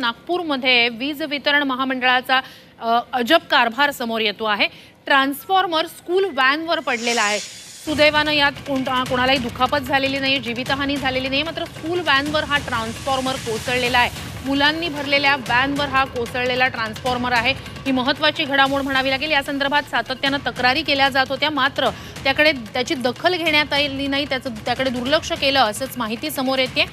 नागपूरमध्ये वीज वितरण महामंडळाचा अजब कारभार समोर येतो आहे। ट्रान्सफॉर्मर स्कूल व्हॅनवर पडलेला आहे। सुदैवानं यात कोणालाही दुखापत झालेली नाही, जीवितहानी झालेली नाही। मात्र स्कूल व्हॅनवर हा ट्रान्सफॉर्मर कोसळलेला आहे। मुलांनी भरलेल्या व्हॅनवर हा कोसळलेला ट्रान्सफॉर्मर आहे। ही महत्त्वाची घडामोड म्हणावी लागेल। या संदर्भात सातत्याने तक्रारी केल्या जात होत्या, मात्र त्याची दखल घेण्यात आली नाही, त्याकडे दुर्लक्ष केलं असंच माहिती समोर येते।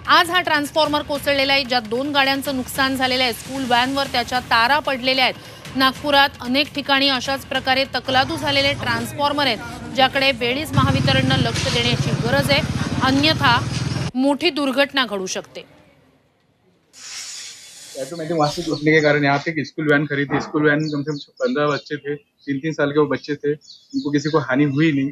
आज हा ट्रान्सफॉर्मर कोसळलेला आहे, ज्यात 2 गाड्यांचं नुकसान झालेलं आहे। स्कूल व्हॅनवर त्याच्या तारा पडलेल्या आहेत। नागपुरात अनेक ठिकाणी अशाच प्रकारे तकलादू झालेले ट्रान्सफॉर्मर आहेत, ज्याकडे वेळीच महावितरणने लक्ष देण्याची गरज आहे, अन्यथा मोठी दुर्घटना घडू शकते। ऑटोमेटिक वास्तु टूटने के कारण यहाँ पे एक स्कूल वैन खड़ी थी। स्कूल वैन कम से कम 15 बच्चे थे, 3-3 साल के वो बच्चे थे, उनको किसी को हानि हुई नहीं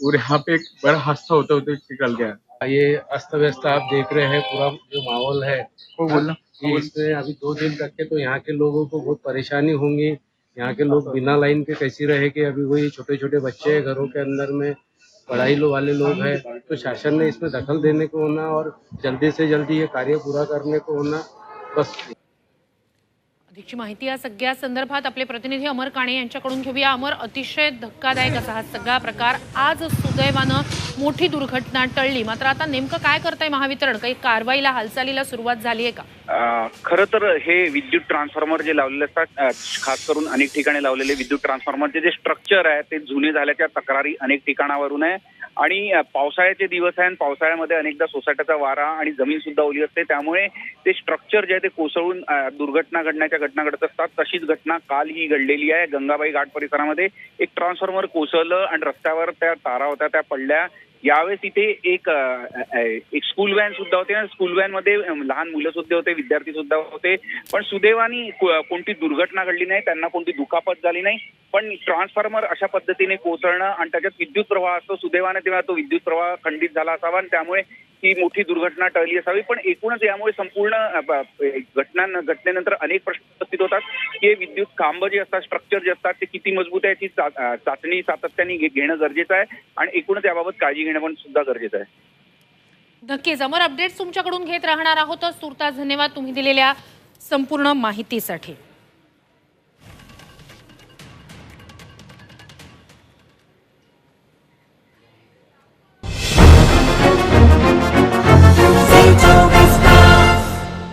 और यहाँ पे एक बड़ा हादसा होते होते निकल गया। ये अस्त व्यस्त आप देख रहे हैं, पूरा जो माहौल है वो बोलना कि इसमें अभी 2 दिन तक के तो यहाँ के लोगों को बहुत परेशानी होंगी। यहाँ के लोग बिना लाइन के कैसी रहेंगे। अभी वही छोटे छोटे बच्चे हैं घरों के अंदर में, पढ़ाई वाले लोग हैं, तो शासन ने इसमें दखल देने को होना और जल्दी से जल्दी ये कार्य पूरा करने को होना। बस अधिकची माहिती या सगळ्या संदर्भात आपले प्रतिनिधी अमर काणे यांच्याकडून घेऊया। अमर, अतिशय धक्कादायक असा हा सगळा प्रकार। आज सुदैवानं मोठी दुर्घटना टळली, मात्र आता नेमकं काय करताय महावितरण? काही कारवाईला, हालचालीला सुरुवात झाली आहे का? खरं तर हे विद्युत ट्रान्सफॉर्मर जे लावलेले असतात, खास करून अनेक ठिकाणी लावलेले विद्युत ट्रान्सफॉर्मरचे जे स्ट्रक्चर आहे ते जुने झाल्याच्या तक्रारी अनेक ठिकाणावरून आहे। आणि पावसाळ्याचे दिवस आहे आणि पावसाळ्यामध्ये अनेकदा सोसायट्याचा वारा आणि जमीन सुद्धा ओली असते, त्यामुळे ते स्ट्रक्चर जे आहे ते कोसळून दुर्घटना घडण्याच्या घटना घडत असतात। तशीच घटना काल ही घडलेली आहे। गंगाबाई घाट परिसरामध्ये एक ट्रान्सफॉर्मर कोसळलं आणि रस्त्यावर त्या तारा होत्या त्या पडल्या। यावेळेस इथे एक स्कूल व्हॅन सुद्धा होते। स्कूल व्हॅन मध्ये लहान मुलं सुद्धा होते, विद्यार्थी सुद्धा होते, पण सुदैवाने कोणती दुर्घटना घडली नाही, त्यांना कोणती दुखापत झाली नाही। पण ट्रान्सफॉर्मर अशा पद्धतीने कोसळणं आणि त्याच्यात विद्युत प्रवाह असतो, सुदैवाने तेव्हा तो विद्युत प्रवाह खंडित झाला असावा आणि त्यामुळे ही मोठी दुर्घटना टळली असावी। पण एकूणच यामुळे संपूर्ण घटनेनंतर अनेक प्रश्न उपस्थित होतात की विद्युत खांब जे असतात, स्ट्रक्चर जे असतात, ते किती मजबूत आहे याची चाचणी सातत्याने घेणं गरजेचं आहे आणि एकूणच याबाबत काळजी घेणं पण सुद्धा गरजेचं आहे। नक्कीच अमर, अपडेट्स तुमच्याकडून घेत राहणार आहोत। तुर्तास धन्यवाद तुम्ही दिलेल्या संपूर्ण माहितीसाठी।